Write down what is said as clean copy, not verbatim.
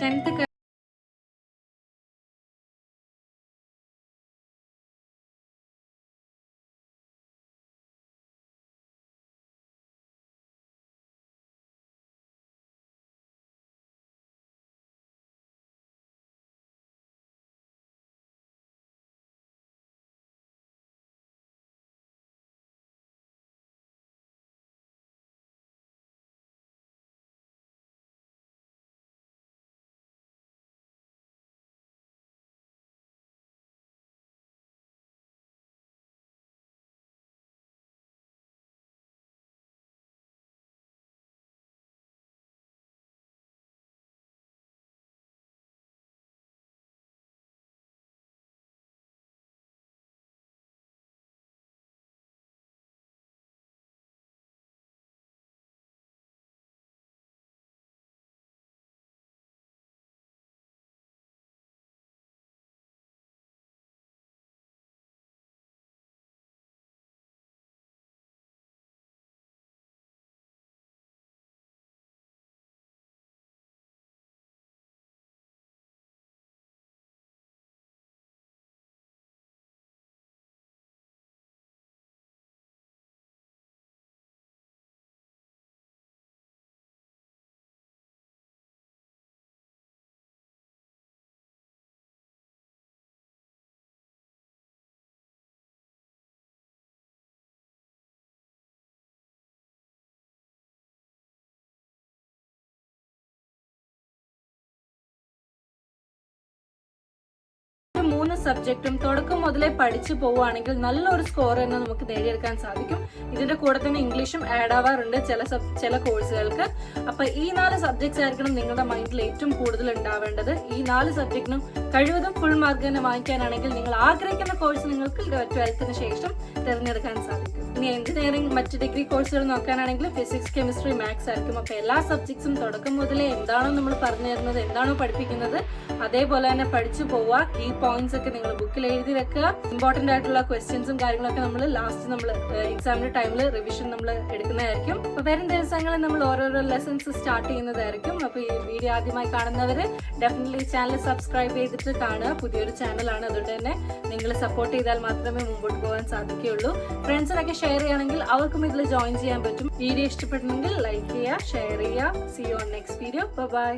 10th മൂന്ന് സബ്ജക്റ്റും തുടക്കം മുതലേ പഠിച്ചു പോവുകയാണെങ്കിൽ നല്ലൊരു സ്കോർ തന്നെ നമുക്ക് നേടിയെടുക്കാൻ സാധിക്കും. ഇതിന്റെ കൂടെ തന്നെ ഇംഗ്ലീഷും ആഡ് ആവാറുണ്ട് ചില കോഴ്സുകൾക്ക്. അപ്പൊ ഈ 4 സബ്ജക്ട്സ് ആയിരിക്കണം നിങ്ങളുടെ മൈൻഡിൽ ഏറ്റവും കൂടുതൽ ഉണ്ടാവേണ്ടത്. ഈ 4 സബ്ജക്റ്റിനും കഴിവതും ഫുൾ മാർക്ക് തന്നെ വാങ്ങിക്കാനാണെങ്കിൽ നിങ്ങൾ ആഗ്രഹിക്കുന്ന കോഴ്സ് നിങ്ങൾക്ക് 12th ശേഷം തിരഞ്ഞെടുക്കാൻ സാധിക്കും. ഇനി എഞ്ചിനീയറിംഗ് മറ്റ് ഡിഗ്രി കോഴ്സുകൾ നോക്കാനാണെങ്കിൽ ഫിസിക്സ്, കെമിസ്ട്രി, മാത്സ് ആയിരിക്കും. അപ്പൊ എല്ലാ സബ്ജക്ട്സും തുടക്കം മുതലേ എന്താണോ നമ്മൾ പറഞ്ഞു തരുന്നത്, എന്താണോ പഠിപ്പിക്കുന്നത് അതേപോലെ തന്നെ പഠിച്ചു പോവുക. കീ പോയിന്റ്സ് ഒക്കെ നിങ്ങൾ ബുക്കിൽ എഴുതി വെക്കുക. ഇമ്പോർട്ടന്റ് ആയിട്ടുള്ള ക്വസ്റ്റ്യൻസും കാര്യങ്ങളൊക്കെ നമ്മൾ ലാസ്റ്റ് നമ്മൾ എക്സാമിന്റെ ടൈമിൽ റിവിഷൻ നമ്മൾ എടുക്കുന്നതായിരിക്കും. അപ്പൊ വരും ദിവസങ്ങളിൽ നമ്മൾ ഓരോരോ ലെസൺസ് സ്റ്റാർട്ട് ചെയ്യുന്നതായിരിക്കും. അപ്പൊ ഈ വീഡിയോ ആദ്യമായി കാണുന്നവര് ഡെഫിനറ്റ്ലി ചാനൽ സബ്സ്ക്രൈബ് ചെയ്തിട്ട് കാണുക. പുതിയൊരു ചാനലാണ്, അതുകൊണ്ട് തന്നെ നിങ്ങൾ സപ്പോർട്ട് ചെയ്താൽ മാത്രമേ മുമ്പോട്ട് പോകാൻ സാധിക്കുകയുള്ളൂ. ഫ്രണ്ട്സിനൊക്കെ ഷെയർ ചെയ്യുകയാണെങ്കിൽ അവർക്കും ഇതിൽ ജോയിൻ ചെയ്യാൻ പറ്റും. വീഡിയോ ഇഷ്ടപ്പെട്ടെങ്കിൽ ലൈക്ക് ചെയ്യുക, ഷെയർ ചെയ്യുക. See you on next video. By.